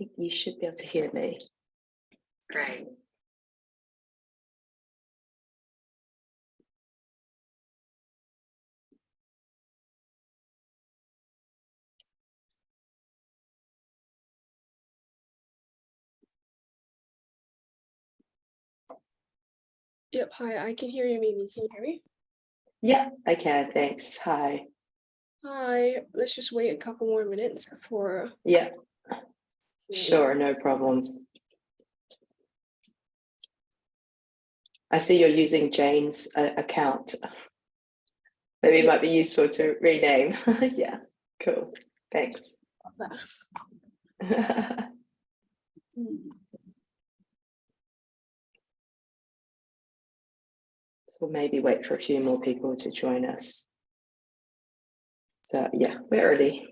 think you should be able to hear me. Great. Yep, hi, I can hear you, Mimi. Can you hear me? Yeah, I can. Thanks. Hi. Hi, let's just wait a couple more minutes for. Yeah, sure. No problems. I see you're using Jane's account. Maybe it might be useful to rename. Yeah, cool. Thanks. So we'll maybe wait for a few more people to join us. So yeah, we're ready.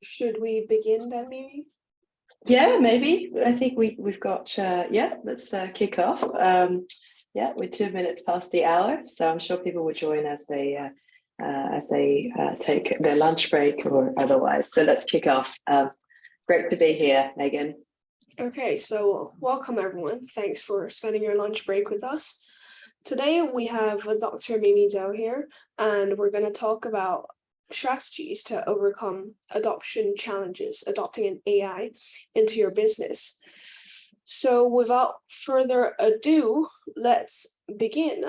Should we begin then, Mimi? Yeah, maybe. I think we've got yeah, let's kick off. Yeah, we're 2 minutes past the hour, so I'm sure people will join as they take their lunch break or otherwise. So let's kick off. Great to be here, Megan. Okay, so welcome everyone. Thanks for spending your lunch break with us. Today we have Dr. Mimi Zou here, and we're going to talk about strategies to overcome adoption challenges, adopting an AI into your business. So without further ado, let's begin.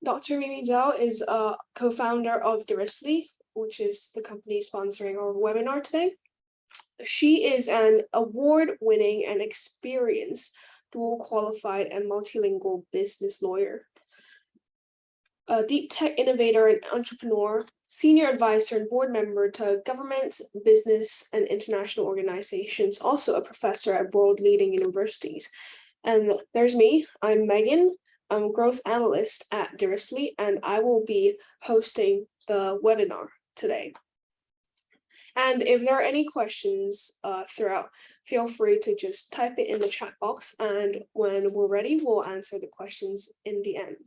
Dr. Mimi Zou is a co-founder of Directly, which is the company sponsoring our webinar today. She is an award-winning and experienced dual qualified and multilingual business lawyer, a deep tech innovator and entrepreneur, senior advisor and board member to government, business, and international organizations, also a professor at world-leading universities. And there's me, I'm Megan. I'm a growth analyst at Directly, and I will be hosting the webinar today. And if there are any questions throughout, feel free to just type it in the chat box, and when we're ready, we'll answer the questions in the end.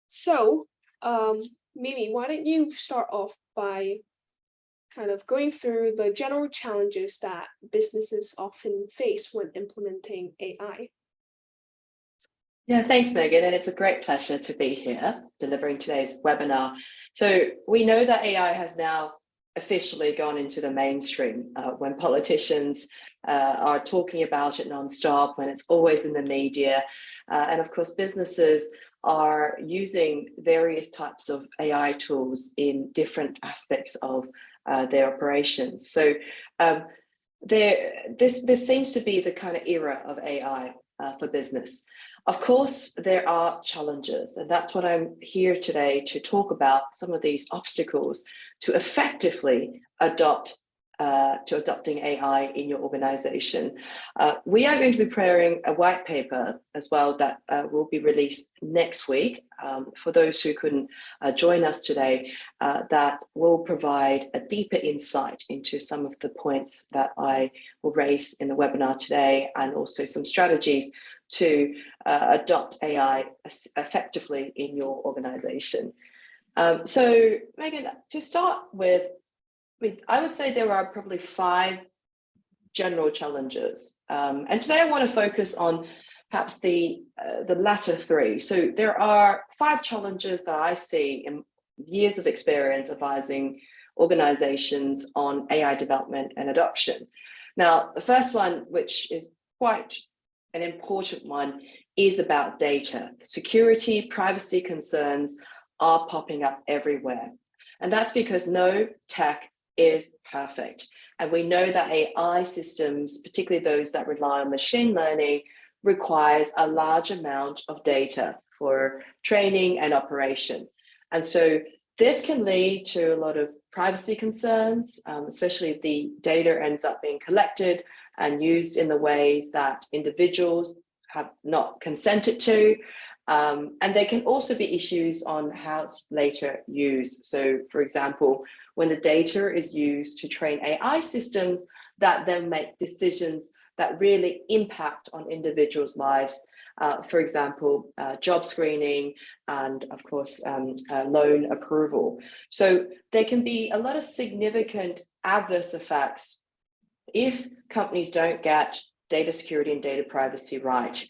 So, Mimi, why don't you start off by kind of going through the general challenges that businesses often face when implementing AI? Yeah, thanks, Megan. And it's a great pleasure to be here delivering today's webinar. So we know that AI has now officially gone into the mainstream when politicians are talking about it nonstop, when it's always in the media. And of course, businesses are using various types of AI tools in different aspects of their operations. So this seems to be the kind of era of AI for business. Of course, there are challenges, and that's what I'm here today to talk about, some of these obstacles to effectively adopting AI in your organization. We are going to be preparing a white paper as well that will be released next week for those who couldn't join us today, that will provide a deeper insight into some of the points that I will raise in the webinar today, and also some strategies to adopt AI effectively in your organization. So Megan, to start with, I would say there are probably 5 general challenges. And today I want to focus on perhaps the latter 3. So there are 5 challenges that I see in years of experience advising organizations on AI development and adoption. Now, the first one, which is quite an important one, is about data. Security, privacy concerns are popping up everywhere. And that's because no tech is perfect. And we know that AI systems, particularly those that rely on machine learning, requires a large amount of data for training and operation. And so this can lead to a lot of privacy concerns, especially if the data ends up being collected and used in the ways that individuals have not consented to. And there can also be issues on how it's later used. So, for example, when the data is used to train AI systems that then make decisions that really impact on individuals' lives, for example, job screening and, of course, loan approval. So there can be a lot of significant adverse effects if companies don't get data security and data privacy right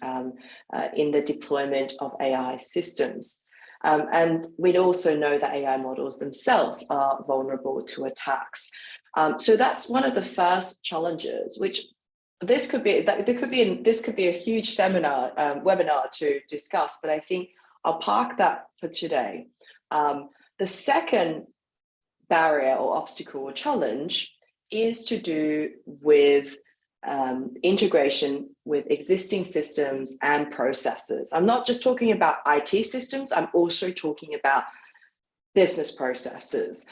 in the deployment of AI systems. And we also know that AI models themselves are vulnerable to attacks. So that's one of the first challenges, which this could be a huge webinar to discuss, but I think I'll park that for today. The second barrier or obstacle or challenge is to do with integration with existing systems and processes. I'm not just talking about IT systems, I'm also talking about business processes.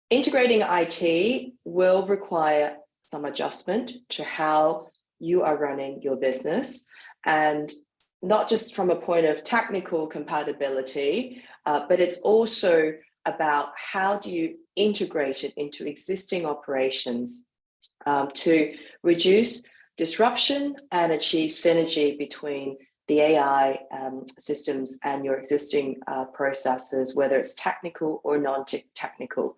Integrating IT will require some adjustment to how you are running your business, and not just from a point of technical compatibility, but it's also about how do you integrate it into existing operations to reduce disruption and achieve synergy between the AI systems and your existing processes, whether it's technical or non-technical.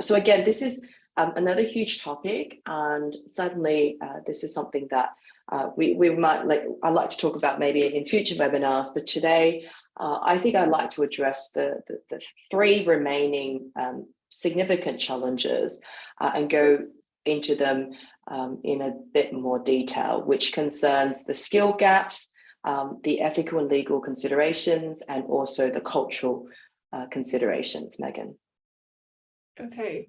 So again, this is another huge topic, and certainly this is something that I'd like to talk about maybe in future webinars, but today I think I'd like to address the 3 remaining significant challenges and go into them in a bit more detail, which concerns the skill gaps, the ethical and legal considerations, and also the cultural considerations, Megan. Okay,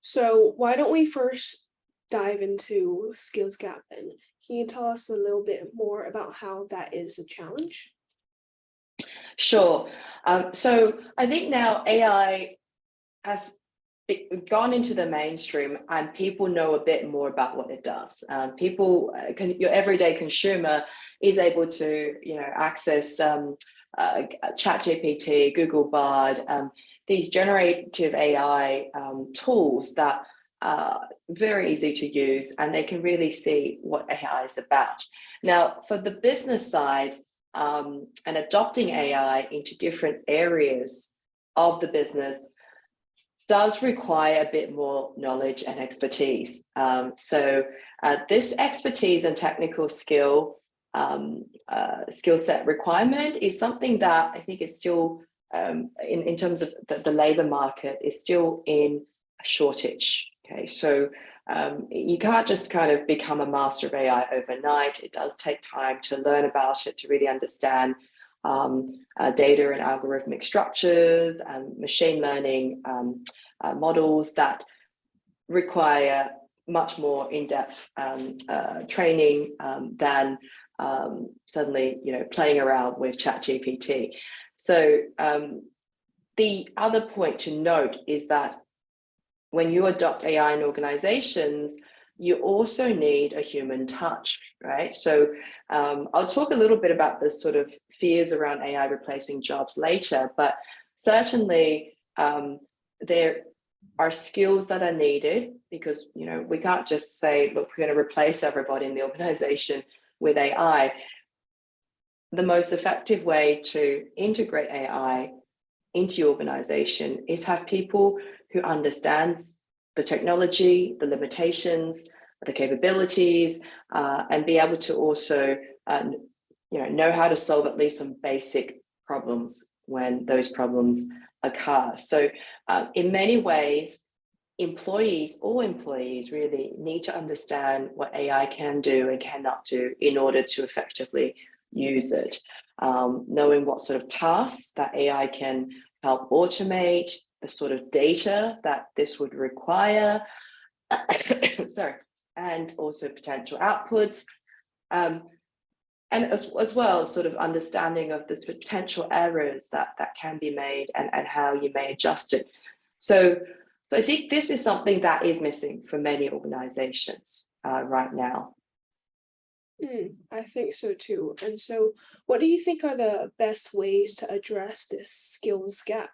so why don't we first dive into skills gap then? Can you tell us a little bit more about how that is a challenge? Sure. So I think now AI has gone into the mainstream and people know a bit more about what it does. Your everyday consumer is able to access ChatGPT, Google Bard, these generative AI tools that are very easy to use, and they can really see what AI is about. Now, for the business side, and adopting AI into different areas of the business does require a bit more knowledge and expertise. So this expertise and technical skill set requirement is something that I think is still, in terms of the labor market, is still in a shortage. Okay, so you can't just kind of become a master of AI overnight. It does take time to learn about it, to really understand data and algorithmic structures and machine learning models that require much more in-depth training than suddenly, playing around with ChatGPT. So the other point to note is that when you adopt AI in organizations, you also need a human touch, right? So I'll talk a little bit about the sort of fears around AI replacing jobs later, but certainly there are skills that are needed, because we can't just say, look, we're going to replace everybody in the organization with AI. The most effective way to integrate AI into your organization is have people who understands the technology, the limitations, the capabilities, and be able to also know how to solve at least some basic problems when those problems occur. So in many ways, all employees really need to understand what AI can do and cannot do in order to effectively use it. Knowing what sort of tasks that AI can help automate, the sort of data that this would require, and also potential outputs, and as well, sort of understanding of the potential errors that can be made and how you may adjust it. So I think this is something that is missing for many organizations right now. I think so too. And so what do you think are the best ways to address this skills gap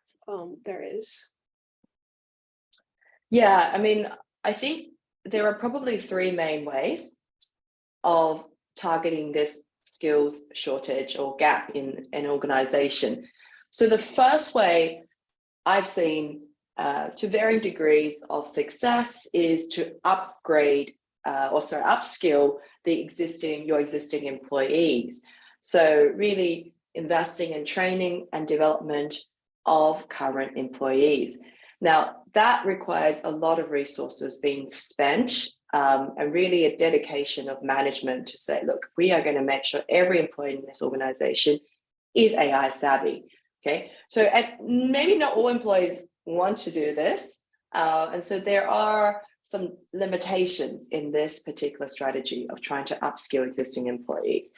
there is? Yeah, I mean, I think there are probably three main ways of targeting this skills shortage or gap in an organization. So the first way I've seen to varying degrees of success is to upskill your existing employees. So really investing in training and development of current employees. Now, that requires a lot of resources being spent, and really a dedication of management to say, look, we are going to make sure every employee in this organization is AI savvy. Okay, so maybe not all employees want to do this, and so there are some limitations in this particular strategy of trying to upskill existing employees.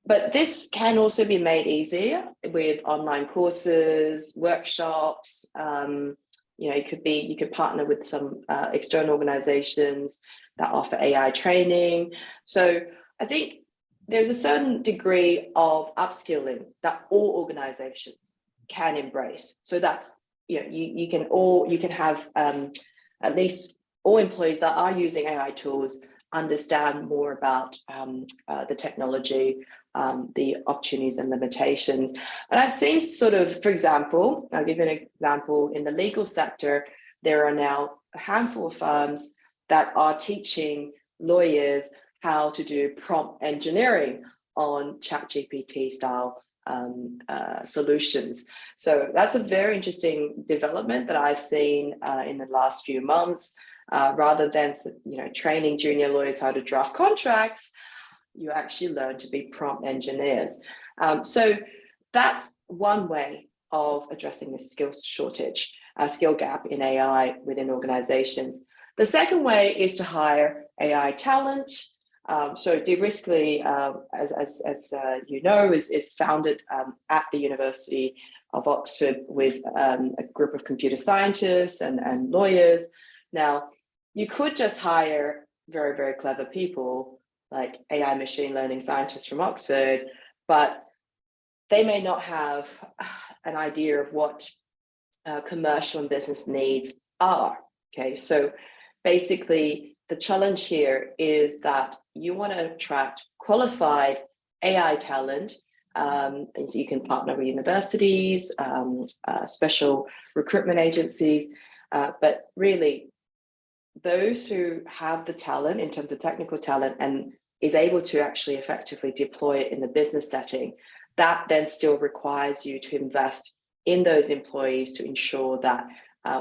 But this can also be made easier with online courses, workshops. You could partner with some external organizations that offer AI training. So I think there's a certain degree of upskilling that all organizations can embrace, so that you can have at least all employees that are using AI tools understand more about the technology, the opportunities and limitations. And I've seen sort of, for example, I'll give you an example, in the legal sector, there are now a handful of firms that are teaching lawyers how to do prompt engineering on ChatGPT style solutions. So that's a very interesting development that I've seen in the last few months. Rather than training junior lawyers how to draft contracts, you actually learn to be prompt engineers. So that's one way of addressing this skills shortage, skill gap in AI within organizations. The second way is to hire AI talent. So De-Riskly, as you know, is founded at the University of Oxford with a group of computer scientists and lawyers. Now, you could just hire very, very clever people like AI machine learning scientists from Oxford, but they may not have an idea of what commercial and business needs are. Okay, so basically the challenge here is that you want to attract qualified AI talent. And so you can partner with universities, special recruitment agencies, but really those who have the talent in terms of technical talent and is able to actually effectively deploy it in the business setting, that then still requires you to invest in those employees to ensure that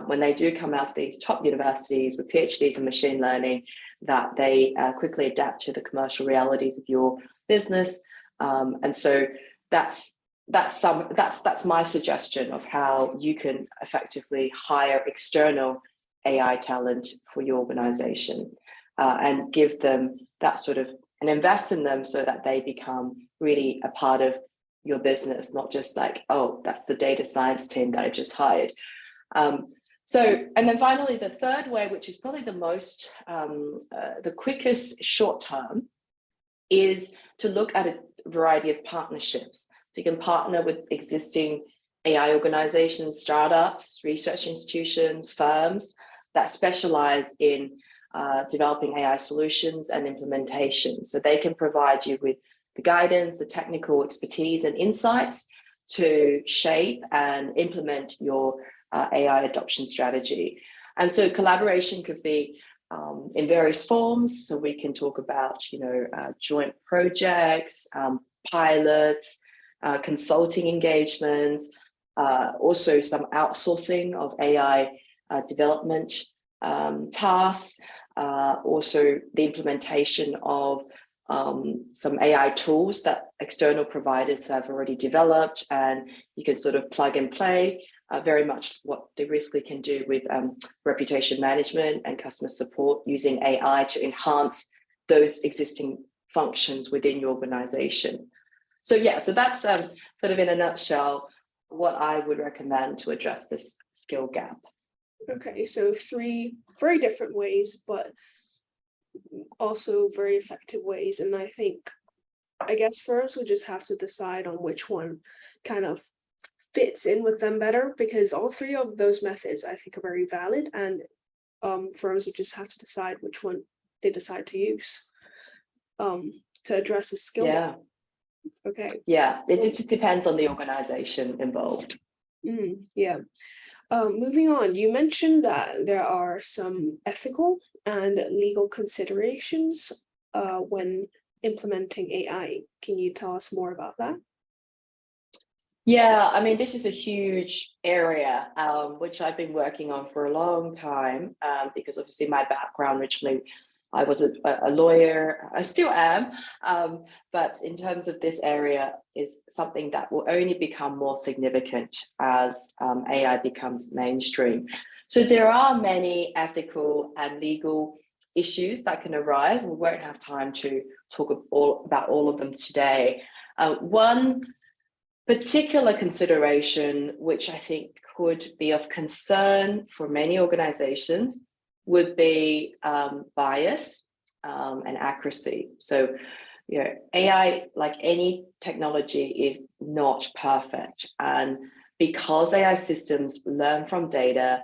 when they do come out of these top universities with PhDs in machine learning, that they quickly adapt to the commercial realities of your business. And so that's my suggestion of how you can effectively hire external AI talent for your organization and give them that sort of, and invest in them so that they become really a part of your business, not just like, oh, that's the data science team that I just hired. So, and then finally, the third way, which is probably the most, the quickest short term, is to look at a variety of partnerships. So you can partner with existing AI organizations, startups, research institutions, firms that specialize in developing AI solutions and implementation. So they can provide you with the guidance, the technical expertise and insights to shape and implement your AI adoption strategy. And so collaboration could be in various forms. So we can talk about, joint projects, pilots, consulting engagements, also some outsourcing of AI development tasks, also the implementation of some AI tools that external providers have already developed, and you can sort of plug and play very much what they basically can do with reputation management and customer support using AI to enhance those existing functions within your organization. So yeah, so that's sort of in a nutshell what I would recommend to address this skill gap. Okay, so 3 very different ways, but also very effective ways. And I guess first we just have to decide on which one kind of fits in with them better, because all 3 of those methods I think are very valid, and firms would just have to decide which one they decide to use to address a skill gap. Okay. Yeah, it just depends on the organization involved. Yeah. Moving on, you mentioned that there are some ethical and legal considerations when implementing AI. Can you tell us more about that? Yeah, I mean, this is a huge area, which I've been working on for a long time, because obviously my background originally, I was a lawyer, I still am, but in terms of this area is something that will only become more significant as AI becomes mainstream. So there are many ethical and legal issues that can arise, and we won't have time to talk about all of them today. One particular consideration, which I think could be of concern for many organizations, would be bias and accuracy. So, AI, like any technology, is not perfect. And because AI systems learn from data,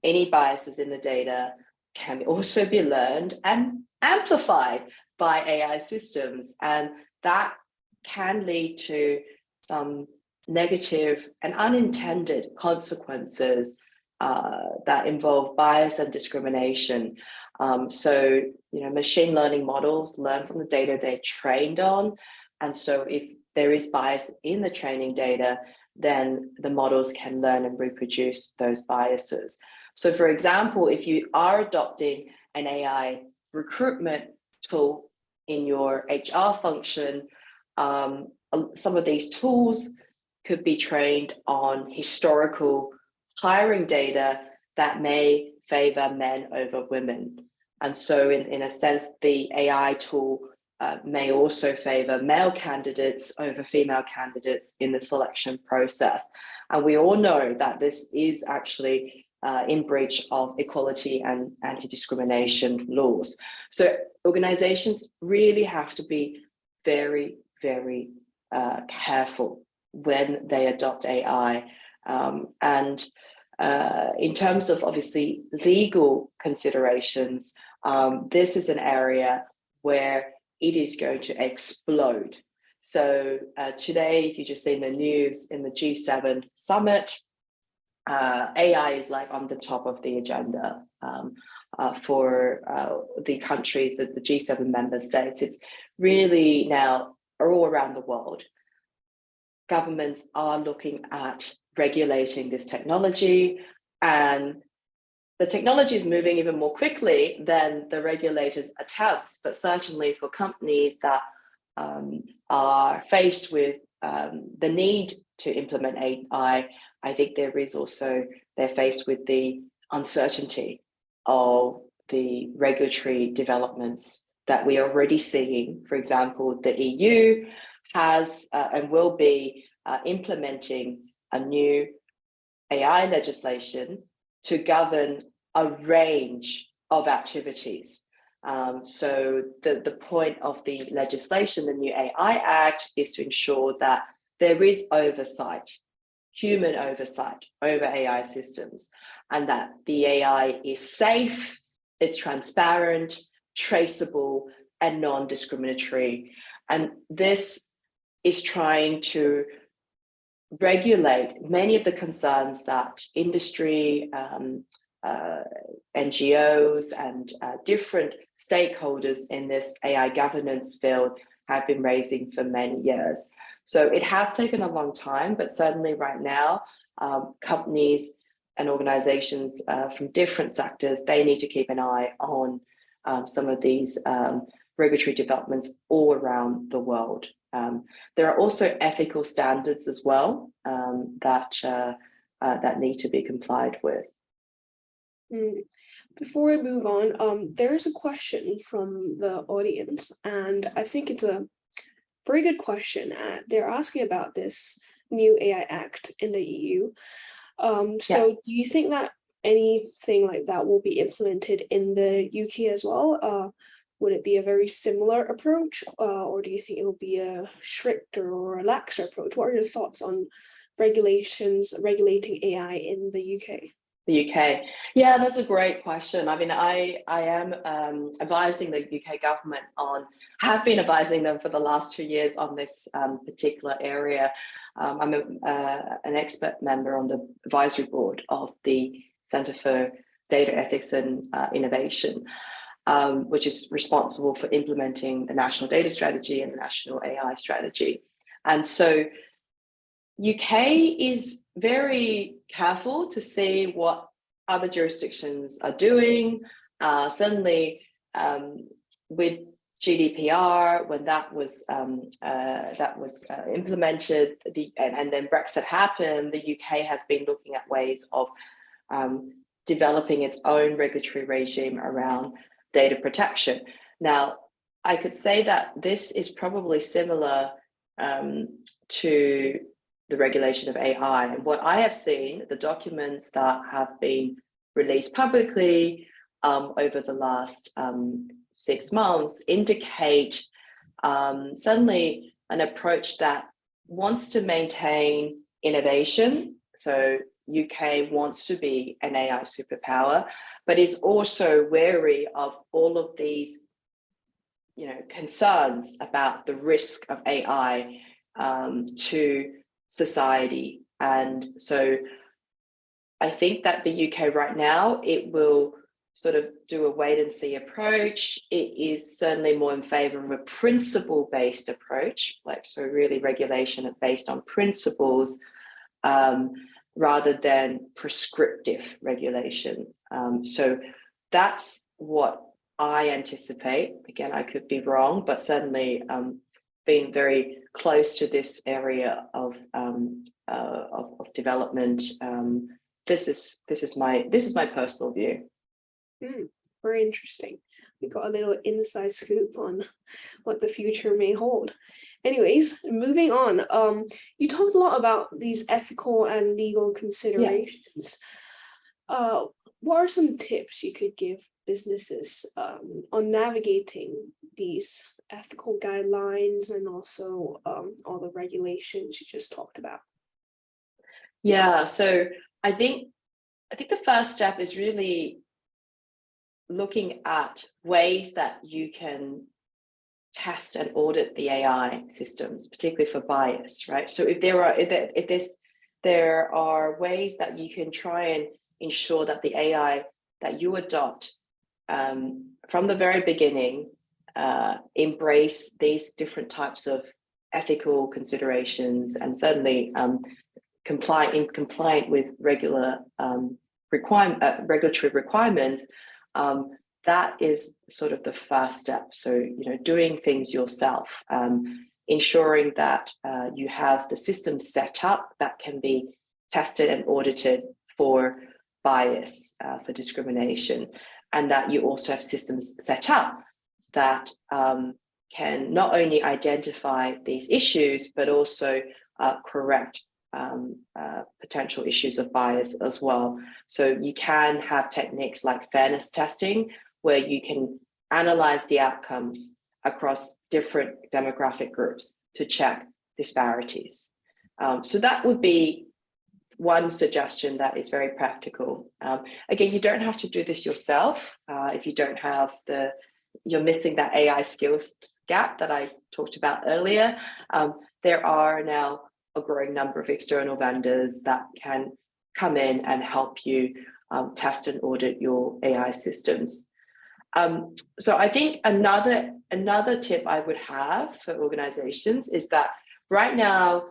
any biases in the data can also be learned and amplified by AI systems. And that can lead to some negative and unintended consequences that involve bias and discrimination. So, machine learning models learn from the data they're trained on. And so if there is bias in the training data, then the models can learn and reproduce those biases. So for example, if you are adopting an AI recruitment tool in your HR function, some of these tools could be trained on historical hiring data that may favor men over women. And so in a sense, the AI tool may also favor male candidates over female candidates in the selection process. And we all know that this is actually in breach of equality and anti-discrimination laws. So organizations really have to be very, very careful when they adopt AI. And in terms of obviously legal considerations, this is an area where it is going to explode. So today, if you just see in the news in the G7 summit, AI is like on the top of the agenda for the countries, the G7 member states. It's really now all around the world. Governments are looking at regulating this technology, and the technology is moving even more quickly than the regulators' attempts. But certainly for companies that are faced with the need to implement AI, I think they're faced with the uncertainty of the regulatory developments that we are already seeing. For example, the EU has and will be implementing a new AI legislation to govern a range of activities. So the point of the legislation, the new AI Act, is to ensure that there is oversight, human oversight over AI systems, and that the AI is safe, it's transparent, traceable, and non-discriminatory. And this is trying to regulate many of the concerns that industry, NGOs, and different stakeholders in this AI governance field have been raising for many years. So it has taken a long time, but certainly right now, companies and organizations from different sectors, they need to keep an eye on some of these regulatory developments all around the world. There are also ethical standards as well that need to be complied with. Before we move on, there's a question from the audience, and I think it's a very good question. They're asking about this new AI Act in the EU. So do you think that anything like that will be implemented in the UK as well? Would it be a very similar approach, or do you think it will be a stricter or a laxer approach? What are your thoughts on regulating AI in the UK? The UK, yeah, that's a great question. I mean, I am advising the UK government have been advising them for the last 2 years on this particular area. I'm an expert member on the advisory board of the Centre for Data Ethics and Innovation, which is responsible for implementing the National Data Strategy and the National AI Strategy. And so UK is very careful to see what other jurisdictions are doing. Certainly with GDPR, when that was implemented, and then Brexit happened, the UK has been looking at ways of developing its own regulatory regime around data protection. Now, I could say that this is probably similar to the regulation of AI. And what I have seen, the documents that have been released publicly over the last 6 months indicate certainly an approach that wants to maintain innovation. So UK wants to be an AI superpower, but is also wary of all of these, concerns about the risk of AI to society. And so I think that the UK right now, it will sort of do a wait and see approach. It is certainly more in favor of a principle-based approach, so really regulation based on principles rather than prescriptive regulation. So that's what I anticipate. Again, I could be wrong, but certainly being very close to this area of development. This is my personal view. Very interesting. We got a little inside scoop on what the future may hold. Anyways, moving on. You talked a lot about these ethical and legal considerations. What are some tips you could give businesses on navigating these ethical guidelines and also all the regulations you just talked about? Yeah, so I think the first step is really looking at ways that you can test and audit the AI systems, particularly for bias, right? So if there are ways that you can try and ensure that the AI that you adopt from the very beginning embrace these different types of ethical considerations and certainly compliant with regulatory requirements, that is sort of the first step. So, doing things yourself, ensuring that you have the system set up that can be tested and audited for bias, for discrimination, and that you also have systems set up that can not only identify these issues, but also correct potential issues of bias as well. So you can have techniques like fairness testing, where you can analyze the outcomes across different demographic groups to check disparities. So that would be one suggestion that is very practical. Again, you don't have to do this yourself if you don't have you're missing that AI skills gap that I talked about earlier. There are now a growing number of external vendors that can come in and help you test and audit your AI systems. So I think another tip I would have for organizations is that right now,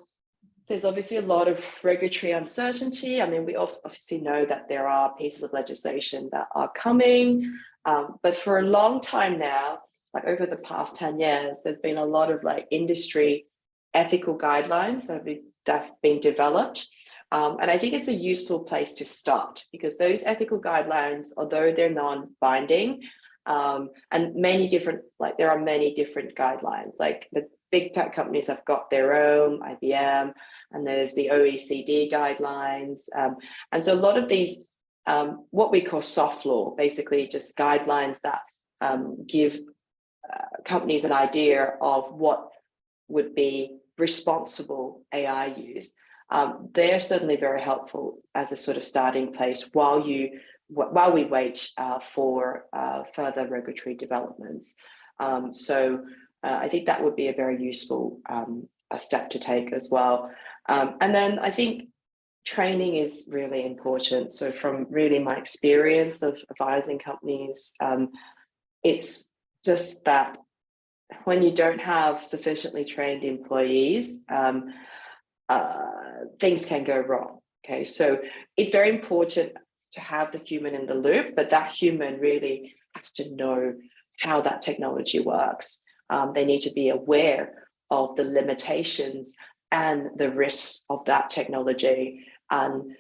there's obviously a lot of regulatory uncertainty. I mean, we obviously know that there are pieces of legislation that are coming, but for a long time now, like over the past 10 years, there's been a lot of industry ethical guidelines that have been developed. And I think it's a useful place to start, because those ethical guidelines, although they're non-binding, and there are many different guidelines, like the big tech companies have got their own, IBM, and there's the OECD guidelines. And so a lot of these, what we call soft law, basically just guidelines that give companies an idea of what would be responsible AI use. They're certainly very helpful as a sort of starting place while we wait for further regulatory developments. So I think that would be a very useful step to take as well. And then I think training is really important. So from really my experience of advising companies, it's just that when you don't have sufficiently trained employees, things can go wrong. Okay, so it's very important to have the human in the loop, but that human really has to know how that technology works. They need to be aware of the limitations and the risks of that technology, and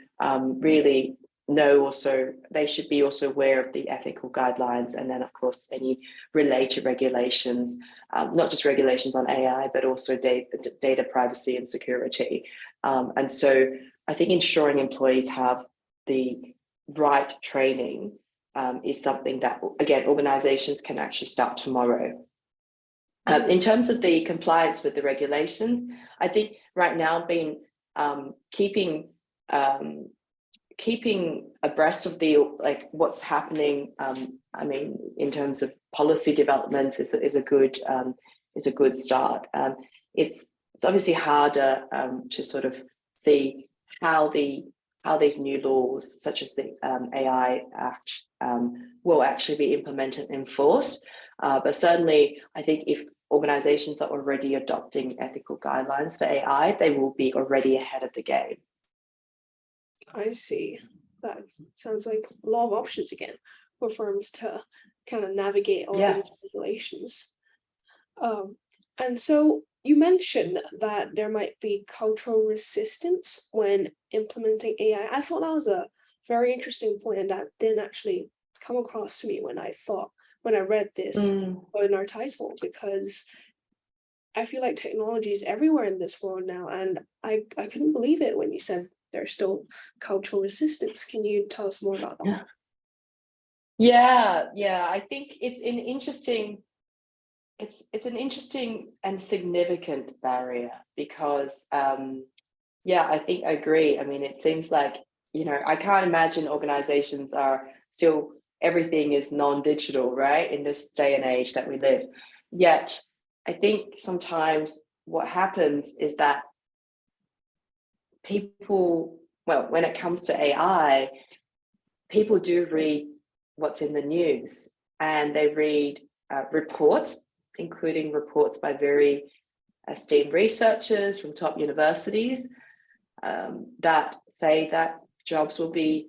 really know also, they should be also aware of the ethical guidelines, and then of course any related regulations, not just regulations on AI, but also data privacy and security. And so I think ensuring employees have the right training is something that, again, organizations can actually start tomorrow. In terms of the compliance with the regulations, I think right now keeping abreast of what's happening, I mean, in terms of policy developments is a good start. It's obviously harder to sort of see how these new laws, such as the AI Act, will actually be implemented and enforced. But certainly, I think if organizations are already adopting ethical guidelines for AI, they will be already ahead of the game. I see. That sounds like a lot of options again for firms to kind of navigate all these regulations. And so you mentioned that there might be cultural resistance when implementing AI. I thought that was a very interesting point, and that didn't actually come across to me when I read this in our title, because I feel like technology is everywhere in this world now, and I couldn't believe it when you said there's still cultural resistance. Can you tell us more about that? Yeah. I think it's an interesting it's an interesting and significant barrier because yeah, I think I agree. I mean, it seems like, I can't imagine organizations are still, everything is non-digital, right? In this day and age that we live. Yet, I think sometimes what happens is that people, well, when it comes to AI, people do read what's in the news, and they read reports, including reports by very esteemed researchers from top universities that say that jobs will be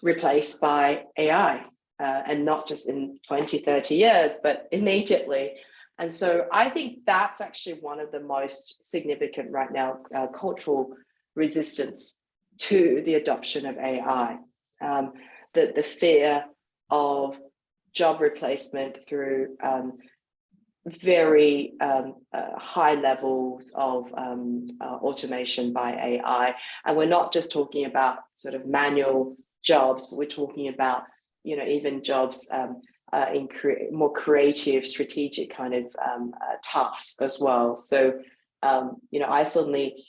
replaced by AI, and not just in 20, 30 years, but immediately. And so I think that's actually one of the most significant right now cultural resistance to the adoption of AI. The fear of job replacement through very high levels of automation by AI. And we're not just talking about sort of manual jobs, but we're talking about, even jobs in more creative, strategic kind of tasks as well. So, I certainly,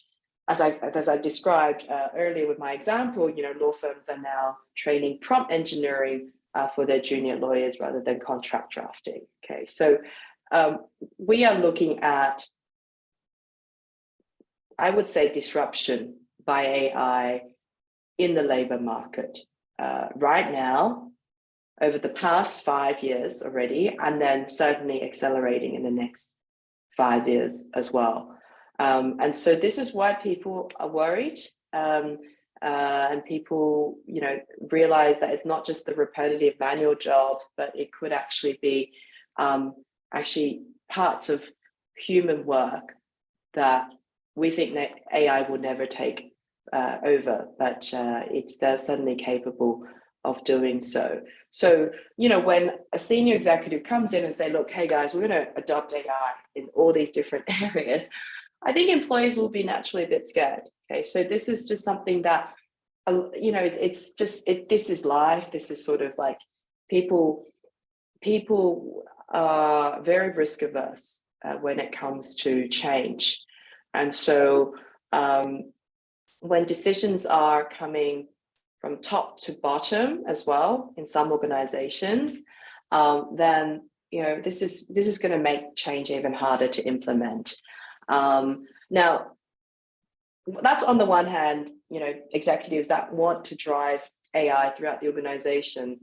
as I described earlier with my example, law firms are now training prompt engineering for their junior lawyers rather than contract drafting. Okay, so we are looking at, I would say, disruption by AI in the labor market right now, over the past 5 years already, and then certainly accelerating in the next 5 years as well. And so this is why people are worried, and people, realize that it's not just the repetitive manual jobs, but it could actually be actually parts of human work that we think that AI will never take over, but it's certainly capable of doing so. So, when a senior executive comes in and say, look, hey guys, we're going to adopt AI in all these different areas, I think employees will be naturally a bit scared. Okay, so this is just something that, this is life. This is sort of like people are very risk averse when it comes to change. And so when decisions are coming from top to bottom as well in some organizations, then this is going to make change even harder to implement. Now, that's on the one hand, executives that want to drive AI throughout the organization.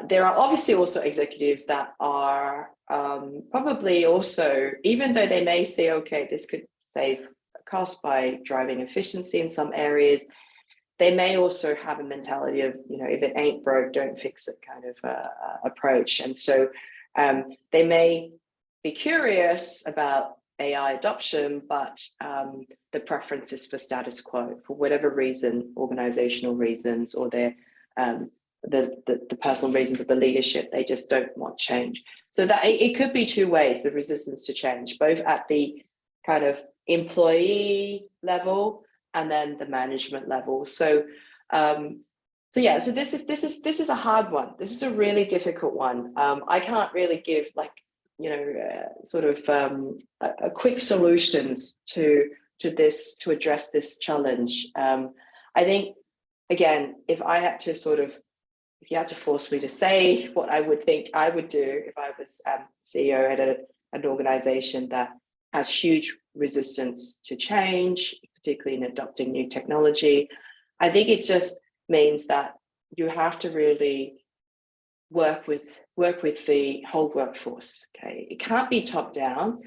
There are obviously also executives that are probably also, even though they may say, okay, this could save cost by driving efficiency in some areas, they may also have a mentality of, if it ain't broke, don't fix it kind of approach. And so they may be curious about AI adoption, but the preference is for status quo for whatever reason, organizational reasons, or their the personal reasons of the leadership. They just don't want change. So that it could be two ways, the resistance to change, both at the kind of employee level and then the management level. So yeah, so this is a hard one. This is a really difficult one. I can't really give sort of a quick solutions to address this challenge. I think, again, if you had to force me to say what I would think I would do if I was CEO at an organization that has huge resistance to change, particularly in adopting new technology, I think it just means that you have to really work with the whole workforce. Okay, it can't be top down,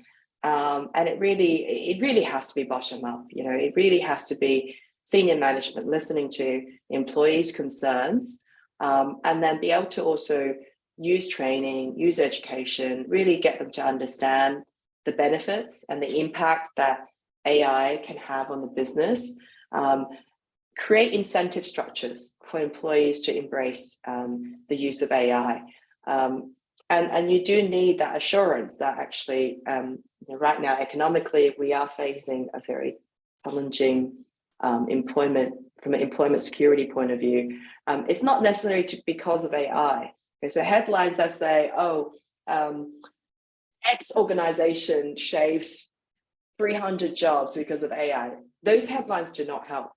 and it really has to be bottom up. It really has to be senior management listening to employees' concerns, and then be able to also use training, use education, really get them to understand the benefits and the impact that AI can have on the business. Create incentive structures for employees to embrace the use of AI. And you do need that assurance that actually, right now, economically, we are facing a very challenging employment, from an employment security point of view. It's not necessarily because of AI. There's headlines that say, X organization shaves 300 jobs because of AI. Those headlines do not help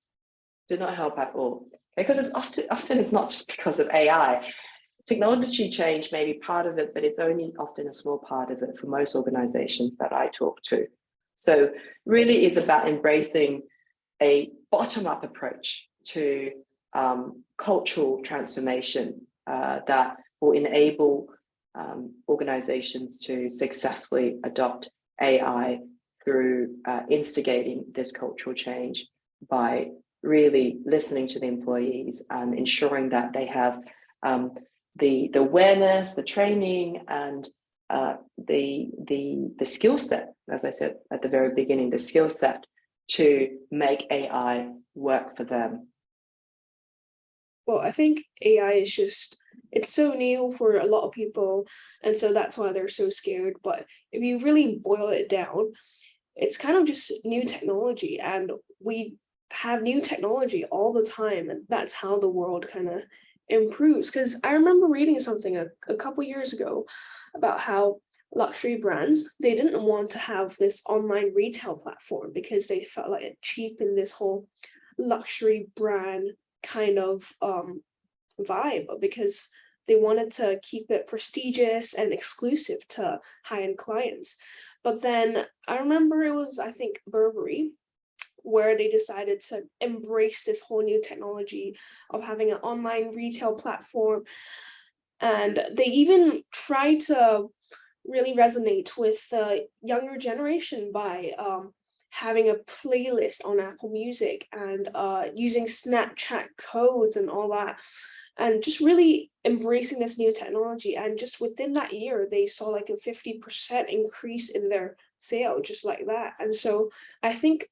at all, because it's often it's not just because of AI. Technology change may be part of it, but it's only often a small part of it for most organizations that I talk to. So really is about embracing a bottom-up approach to cultural transformation that will enable organizations to successfully adopt AI through instigating this cultural change by really listening to the employees and ensuring that they have the awareness, the training, and the skill set, as I said at the very beginning, the skill set to make AI work for them. Well, I think AI is it's so new for a lot of people, and so that's why they're so scared. But if you really boil it down, it's kind of just new technology, and we have new technology all the time, and that's how the world kind of improves. Because I remember reading something a couple years ago about how luxury brands, they didn't want to have this online retail platform because they felt like it cheapened this whole luxury brand kind of vibe, because they wanted to keep it prestigious and exclusive to high-end clients. But then I remember it was, I think, Burberry, where they decided to embrace this whole new technology of having an online retail platform. And they even tried to really resonate with the younger generation by having a playlist on Apple Music and using Snapchat codes and all that, and just really embracing this new technology. And just within that year, they saw like a 50% increase in their sale, just like that. And so I think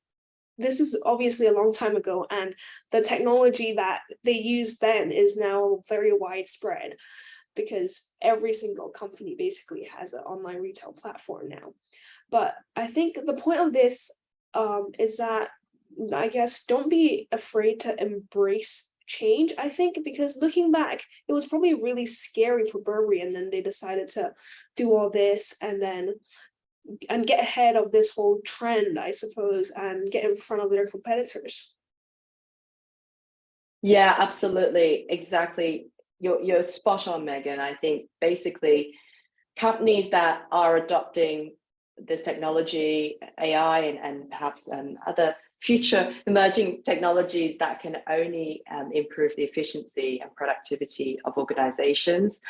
this is obviously a long time ago, and the technology that they used then is now very widespread, because every single company basically has an online retail platform now. But I think the point of this is that, I guess, don't be afraid to embrace change. I think because looking back, it was probably really scary for Burberry, and then they decided to do all this and get ahead of this whole trend, I suppose, and get in front of their competitors. Yeah, absolutely. Exactly. You're spot on, Megan. I think basically companies that are adopting this technology, AI, and perhaps other future emerging technologies that can only improve the efficiency and productivity of organizations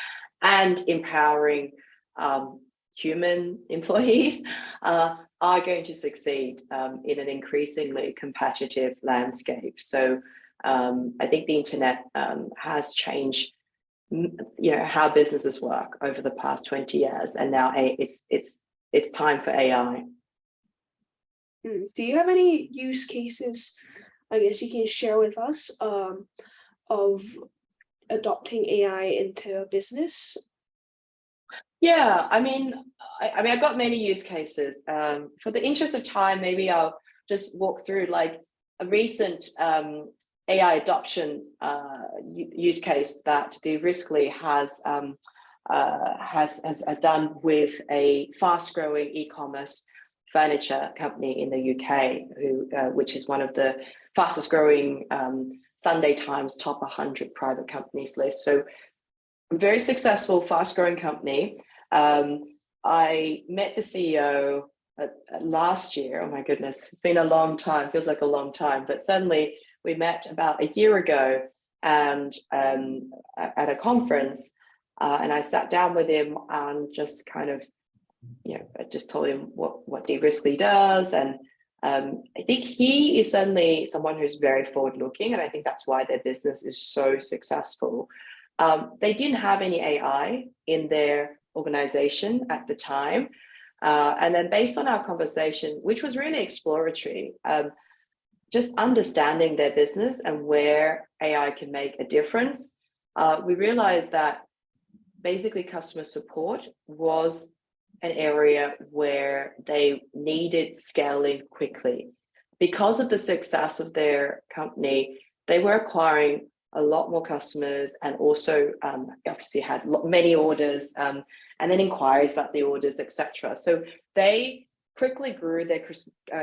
and empowering human employees are going to succeed in an increasingly competitive landscape. So I think the internet has changed, how businesses work over the past 20 years, and now it's time for AI. Do you have any use cases, I guess, you can share with us of adopting AI into a business? Yeah, I mean, I've got many use cases. For the interest of time, maybe I'll just walk through like a recent AI adoption use case that De-Riskly has done with a fast-growing e-commerce furniture company in the UK, which is one of the fastest-growing Sunday Times top 100 private companies list. So, a very successful, fast-growing company. I met the CEO last year. Oh my goodness, it's been a long time. Feels like a long time, but suddenly we met about a year ago, and at a conference, and I sat down with him and just kind of, I just told him what De-Riskly does, and I think he is certainly someone who's very forward-looking, and I think that's why their business is so successful. They didn't have any AI in their organization at the time, and then based on our conversation, which was really exploratory, just understanding their business and where AI can make a difference, we realized that basically customer support was an area where they needed scaling quickly. Because of the success of their company, they were acquiring a lot more customers, and also obviously had many orders, and then inquiries about the orders, etc. So they quickly grew their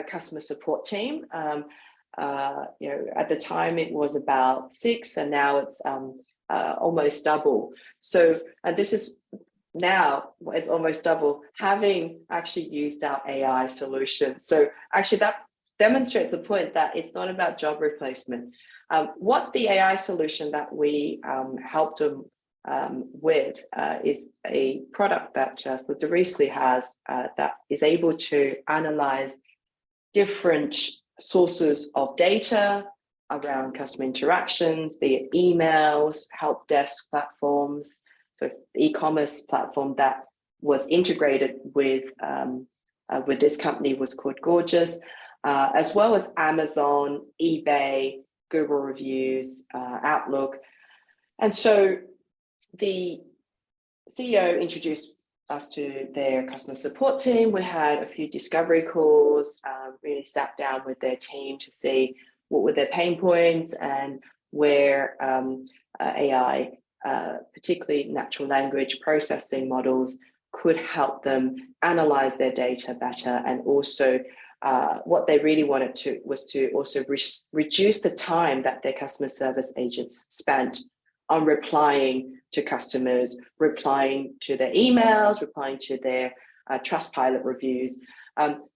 customer support team. At the time it was about 6, and now it's almost double. So this is now it's almost double, having actually used our AI solution. So actually that demonstrates the point that it's not about job replacement. What the AI solution that we helped them with is a product that Dorisli has that is able to analyze different sources of data around customer interactions, be it emails, help desk platforms. So the e-commerce platform that was integrated with this company was called Gorgeous, as well as Amazon, eBay, Google reviews, Outlook. And so the CEO introduced us to their customer support team. We had a few discovery calls, really sat down with their team to see what were their pain points and where AI, particularly natural language processing models, could help them analyze their data better. And also what they really wanted was to also reduce the time that their customer service agents spent on replying to customers, replying to their emails, replying to their Trustpilot reviews.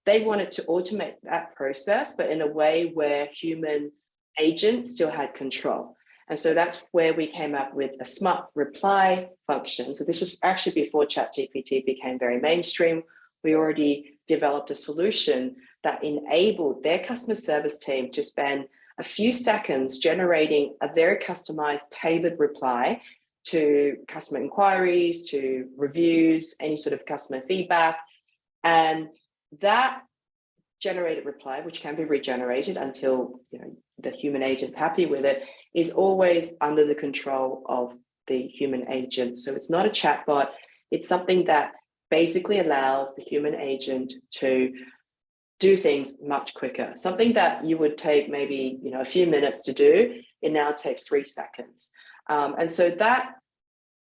They wanted to automate that process, but in a way where human agents still had control. And so that's where we came up with a smart reply function. So this was actually before ChatGPT became very mainstream. We already developed a solution that enabled their customer service team to spend a few seconds generating a very customized, tailored reply to customer inquiries, to reviews, any sort of customer feedback. And that generated reply, which can be regenerated until the human agent's happy with it, is always under the control of the human agent. So it's not a chatbot. It's something that basically allows the human agent to do things much quicker. Something that you would take maybe a few minutes to do, it now takes 3 seconds. And so that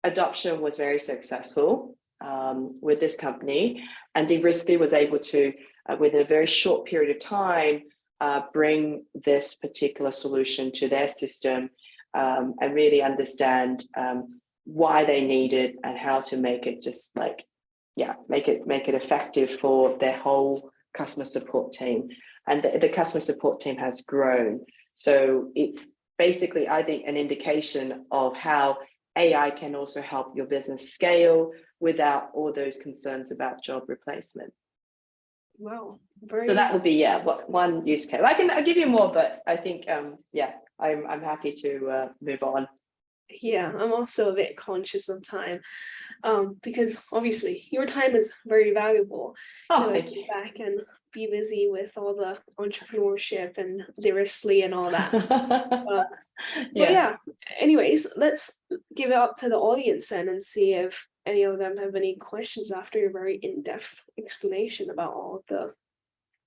adoption was very successful with this company, and Dorisli was able to, within a very short period of time, bring this particular solution to their system and really understand why they need it and how to make it make it effective for their whole customer support team. And the customer support team has grown. So it's basically, I think, an indication of how AI can also help your business scale without all those concerns about job replacement. Wow. So that would be one use case. I'll give you more, but I think I'm happy to move on. Yeah, I'm also a bit conscious of time, because obviously your time is very valuable. Thank you. Back and be busy with all the entrepreneurship and Dorisli and all that. But yeah, anyways, let's give it up to the audience then and see if any of them have any questions after your very in-depth explanation about all the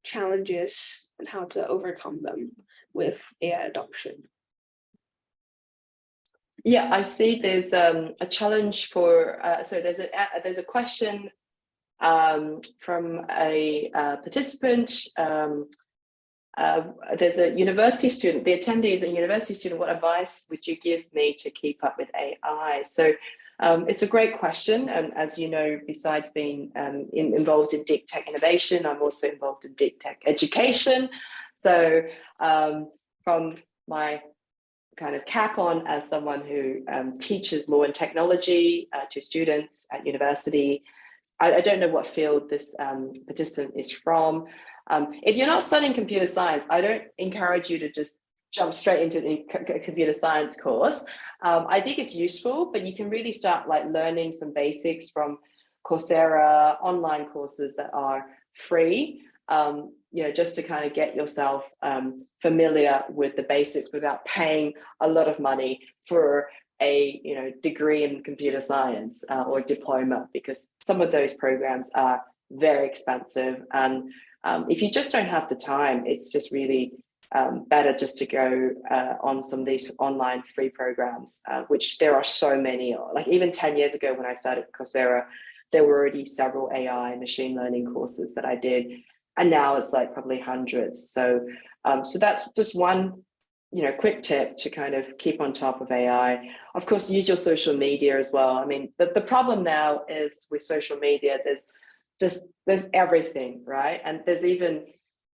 challenges and how to overcome them with AI adoption. Yeah, I see there's a challenge for, so there's a question from a participant. There's a university student, the attendee is a university student. What advice would you give me to keep up with AI? So it's a great question. And as you know, besides being involved in deep tech innovation, I'm also involved in deep tech education. So from my kind of cap on as someone who teaches law and technology to students at university, I don't know what field this participant is from. If you're not studying computer science, I don't encourage you to just jump straight into a computer science course. I think it's useful, but you can really start learning some basics from Coursera, online courses that are free, just to kind of get yourself familiar with the basics without paying a lot of money for a degree in computer science or diploma, because some of those programs are very expensive. And if you just don't have the time, it's just really better just to go on some of these online free programs, which there are so many. Like even 10 years ago when I started Coursera, there were already several AI machine learning courses that I did, and now it's like probably hundreds. So so that's just one quick tip to kind of keep on top of AI. Of course, use your social media as well. I mean, the problem now is with social media, there's everything, right? And there's even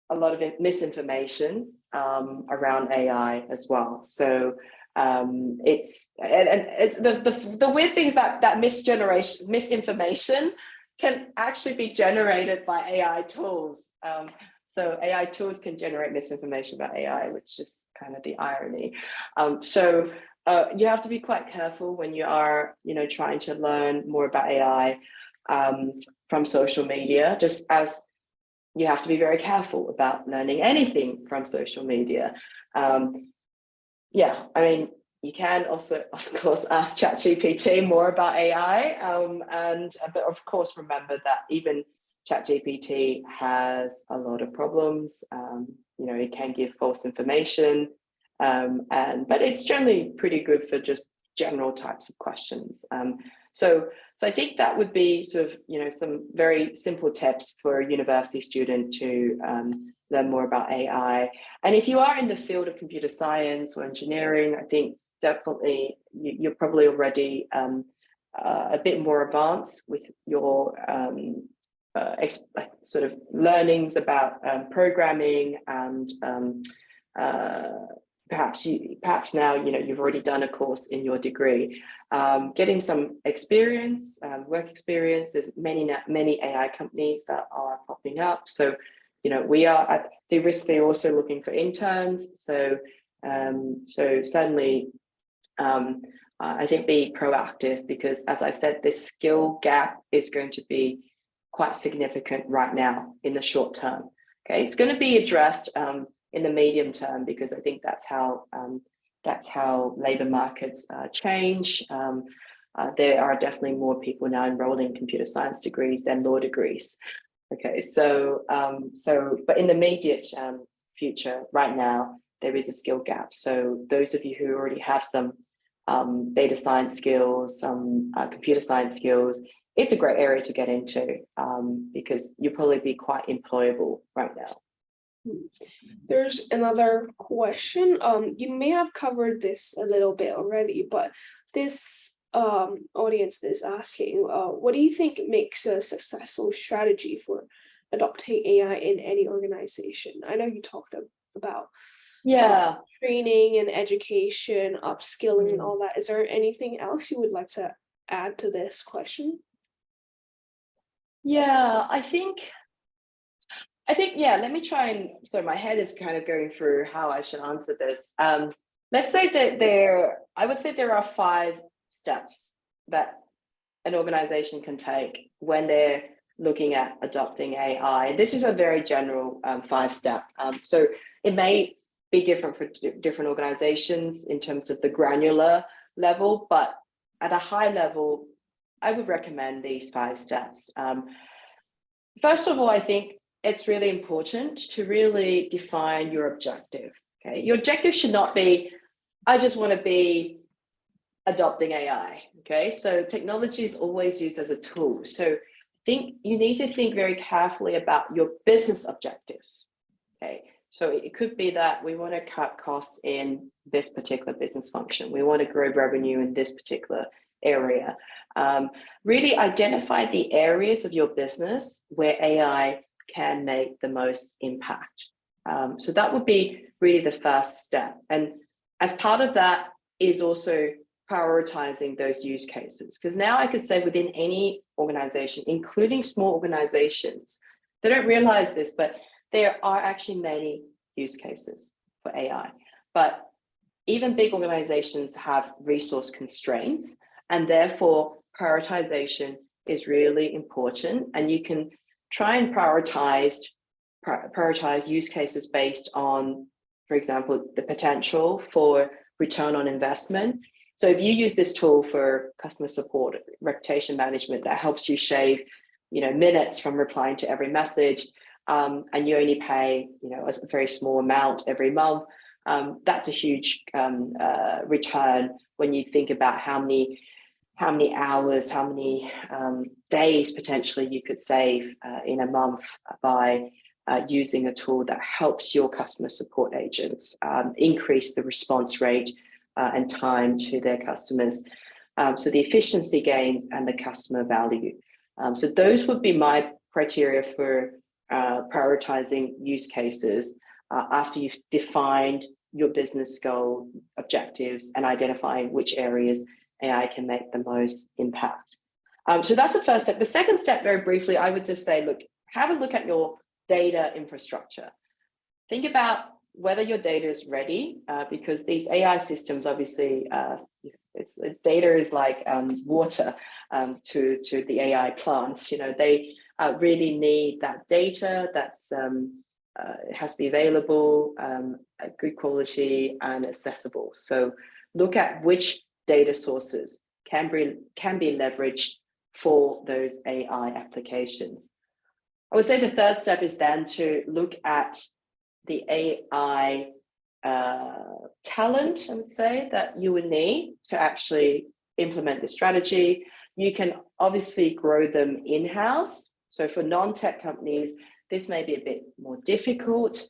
a lot of misinformation around AI as well. So it's the weird things that misinformation can actually be generated by AI tools. So AI tools can generate misinformation about AI, which is kind of the irony. So you have to be quite careful when you are, trying to learn more about AI from social media, just as you have to be very careful about learning anything from social media. Yeah, I mean, you can also, of course, ask ChatGPT more about AI, but of course, remember that even ChatGPT has a lot of problems. It can give false information, but it's generally pretty good for just general types of questions. So I think that would be sort of, some very simple tips for a university student to learn more about AI. And if you are in the field of computer science or engineering, I think definitely you're probably already a bit more advanced with your sort of learnings about programming, and perhaps now you've already done a course in your degree, getting some experience, work experience. There's many AI companies that are popping up, so we are at Theoristically also looking for interns. So certainly I think be proactive, because as I've said, this skill gap is going to be quite significant right now in the short term. Okay, it's going to be addressed in the medium term, because I think that's how labor markets change. There are definitely more people now enrolled in computer science degrees than law degrees. Okay, so but in the immediate future, right now, there is a skill gap. So those of you who already have some data science skills, some computer science skills, it's a great area to get into, because you'll probably be quite employable right now. There's another question. You may have covered this a little bit already, but this audience is asking, what do you think makes a successful strategy for adopting AI in any organization? I know you talked about training and education, upskilling and all that. Is there anything else you would like to add to this question? Yeah, I think, let me try and, so my head is kind of going through how I should answer this. Let's say that I would say there are 5 steps that an organization can take when they're looking at adopting AI. This is a very general 5-step. So it may be different for different organizations in terms of the granular level, but at a high level, I would recommend these 5 steps. First of all, I think it's really important to really define your objective. Okay, your objective should not be, I just want to be adopting AI. Okay, so technology is always used as a tool. So you need to think very carefully about your business objectives. Okay, so it could be that we want to cut costs in this particular business function. We want to grow revenue in this particular area. Really identify the areas of your business where AI can make the most impact. So that would be really the first step. And as part of that is also prioritizing those use cases. Because now I could say within any organization, including small organizations, they don't realize this, but there are actually many use cases for AI. But even big organizations have resource constraints, and therefore prioritization is really important. And you can try and prioritize use cases based on, for example, the potential for return on investment. So if you use this tool for customer support, reputation management, that helps you shave, minutes from replying to every message, and you only pay, a very small amount every month. That's a huge return when you think about how how many hours, how many days potentially you could save in a month by using a tool that helps your customer support agents increase the response rate and time to their customers. So the efficiency gains and the customer value. So those would be my criteria for prioritizing use cases after you've defined your business goal objectives and identifying which areas AI can make the most impact. So that's the first step. The second step, very briefly, I would just say, look, have a look at your data infrastructure. Think about whether your data is ready, because these AI systems, obviously, data is like water to the AI plants. They really need that data that's it has to be available, good quality, and accessible. So look at which data sources can be leveraged for those AI applications. I would say the third step is then to look at the AI talent, I would say, that you would need to actually implement the strategy. You can obviously grow them in-house. So for non-tech companies, this may be a bit more difficult,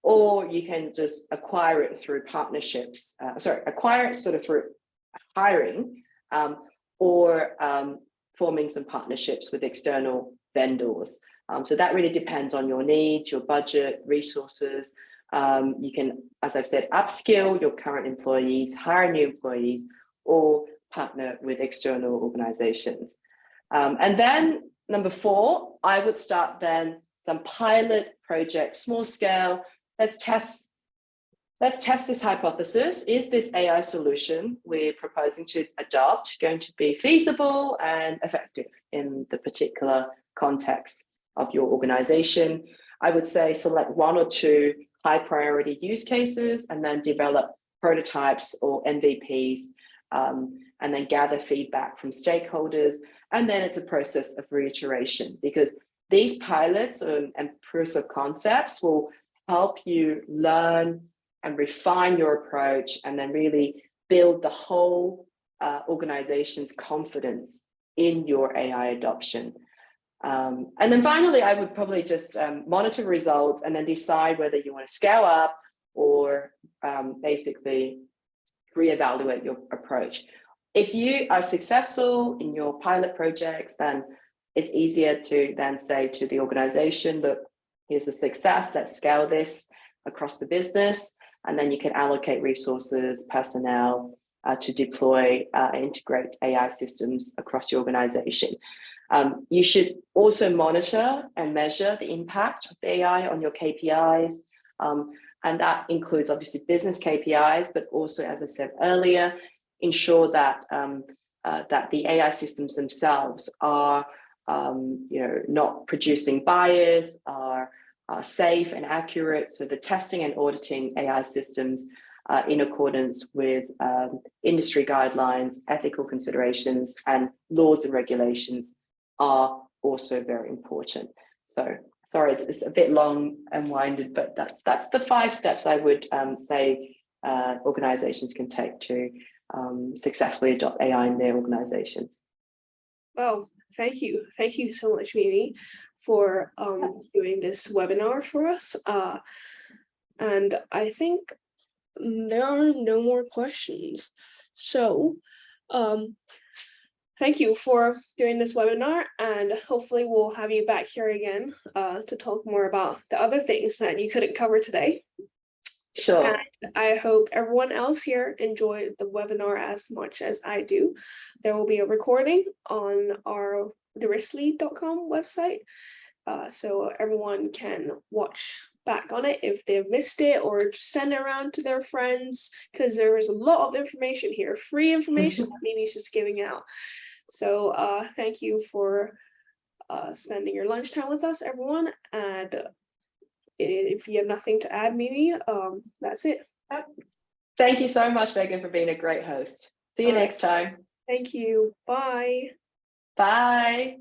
or you can just acquire it through partnerships. Acquire it sort of through hiring, or forming some partnerships with external vendors. So that really depends on your needs, your budget, resources. You can, as I've said, upskill your current employees, hire new employees, or partner with external organizations. And then number 4, I would start then some pilot projects, small scale. Let's test this hypothesis. Is this AI solution we're proposing to adopt going to be feasible and effective in the particular context of your organization? I would say select 1 or 2 high priority use cases and then develop prototypes or MVPs, and then gather feedback from stakeholders. And then it's a process of reiteration, because these pilots and proofs of concepts will help you learn and refine your approach, and then really build the whole organization's confidence in your AI adoption. And then finally, I would probably just monitor results and then decide whether you want to scale up or basically reevaluate your approach. If you are successful in your pilot projects, then it's easier to then say to the organization, look, here's a success, let's scale this across the business. And then you can allocate resources, personnel to deploy and integrate AI systems across your organization. You should also monitor and measure the impact of the AI on your KPIs. And that includes obviously business KPIs, but also, as I said earlier, ensure that that the AI systems themselves are not producing bias, are safe and accurate. So the testing and auditing AI systems in accordance with industry guidelines, ethical considerations, and laws and regulations are also very important. So sorry, it's a bit long and winded, but that's the 5 steps I would say organizations can take to successfully adopt AI in their organizations. Well, thank you so much, Mimi, for doing this webinar for us. And I think there are no more questions. So thank you for doing this webinar, and hopefully we'll have you back here again to talk more about the other things that you couldn't cover today. Sure. And I hope everyone else here enjoyed the webinar as much as I do. There will be a recording on our therislead.com website, so everyone can watch back on it if they've missed it, or just send it around to their friends, because there is a lot of information here, free information that Mimi's just giving out. So thank you for spending your lunchtime with us, everyone. And if you have nothing to add, Mimi, that's it. Thank you so much, Megan, for being a great host. See you next time. Thank you. Bye. Bye.